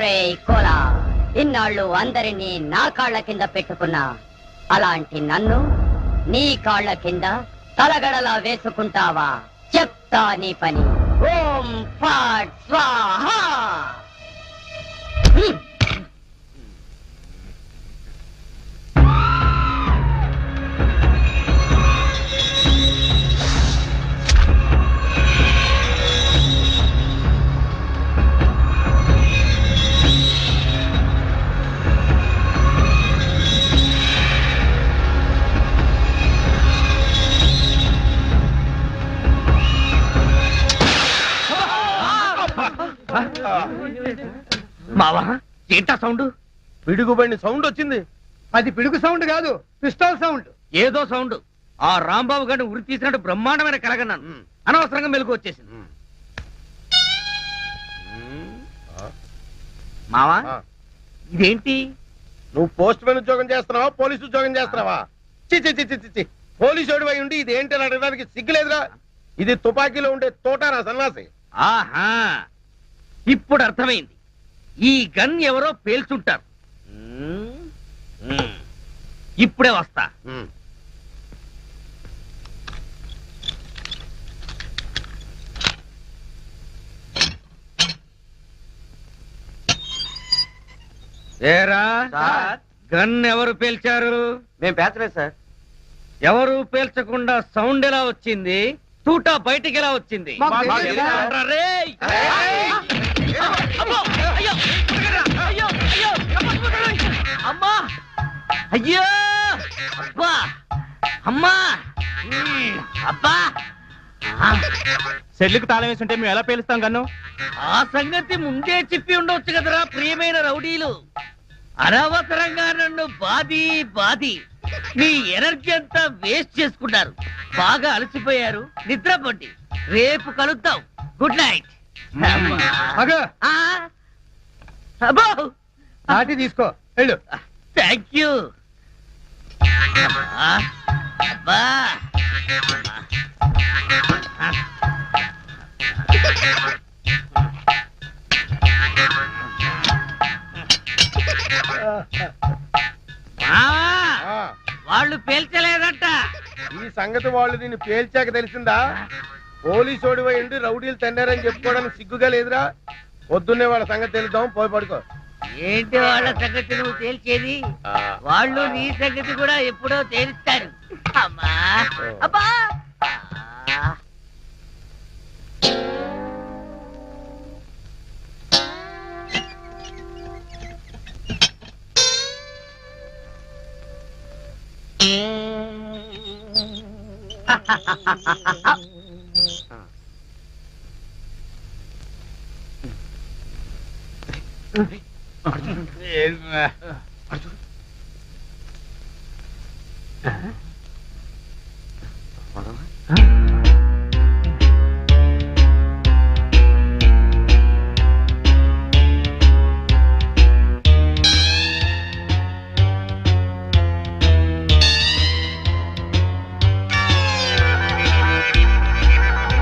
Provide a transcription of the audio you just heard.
ఒరే కోలా, ఇన్నాళ్ళు అందరినీ నా కాళ్ల కింద పెట్టుకున్నా, అలాంటి నన్ను నీ కాళ్ల కింద తలగడలా వేసుకుంటావా? చెప్తా నీ పని. ఓం ఫాట్ స్వాహా. మావా, ఏంటా సౌండ్? పిడుగుబడిన సౌండ్ వచ్చింది. అది పిడుగు సౌండ్ కాదు, పిస్టల్ సౌండ్. ఏదో సౌండ్. ఆ రాంబాబు గారిని ఉరి తీసినట్టు బ్రహ్మాండమైన కలగన్నాను. అనవసరంగా మెలకు వచ్చేసింది. మావా, ఇదేంటి? నువ్వు పోస్ట్ మ్యాన్ ఉద్యోగం చేస్తున్నావా, పోలీసు ఉద్యోగం చేస్తున్నావా? చి పోలీసు అయి ఉండి ఇది ఏంటి అని అడగడానికి సిగ్గులేదురా? ఇది తుపాకీలో ఉండే తోటారా సన్నాసి. ఆహా, ఇప్పుడు అర్థమైంది. ఈ గన్ ఎవరో పేల్చుంటారు. ఇప్పుడే వస్తా. ఏరా, గన్ ఎవరు పేల్చారు? మేము పేల్చలేదు సార్. ఎవరు పేల్చకుండా సౌండ్ ఎలా వచ్చింది? తూటా బయటికి ఎలా వచ్చింది? అమ్మా, అయ్యో, అబ్బా, అమ్మా, అబ్బా. సెల్లుకి తాళం వేసి ఉంటే మేము ఎలా పేలుస్తాం కన్ను? ఆ సంగతి ముందే చెప్పి ఉండొచ్చు కదరా ప్రియమైన రౌడీలు. అనవసరంగా నన్ను బాది మీ ఎనర్జీ అంతా వేస్ట్ చేసుకున్నారు. బాగా అలసిపోయారు, నిద్రపోండి. రేపు కలుద్దాం. Good night. నాటి తీసుకో, వెళ్ళు. Thank you. అబ్బా, వాళ్ళు పేల్చలేదంట. ఈ సంగతి వాళ్ళు దీన్ని పేల్చాక తెలిసిందా? పోలీసు ఓడివై ఉండి రౌడీలు తన్నారని చెప్పుకోవడానికి సిగ్గుగా లేదురా? పొద్దున్నే వాళ్ళ సంగతి తెలుద్దాం, పోయి పడుకో. ఏంటి వాళ్ళ సంగతి నువ్వు తేల్చేది? వాళ్ళు నీ సంగతి కూడా ఎప్పుడో తేలుస్తారు. అమ్మా, అబ్బా.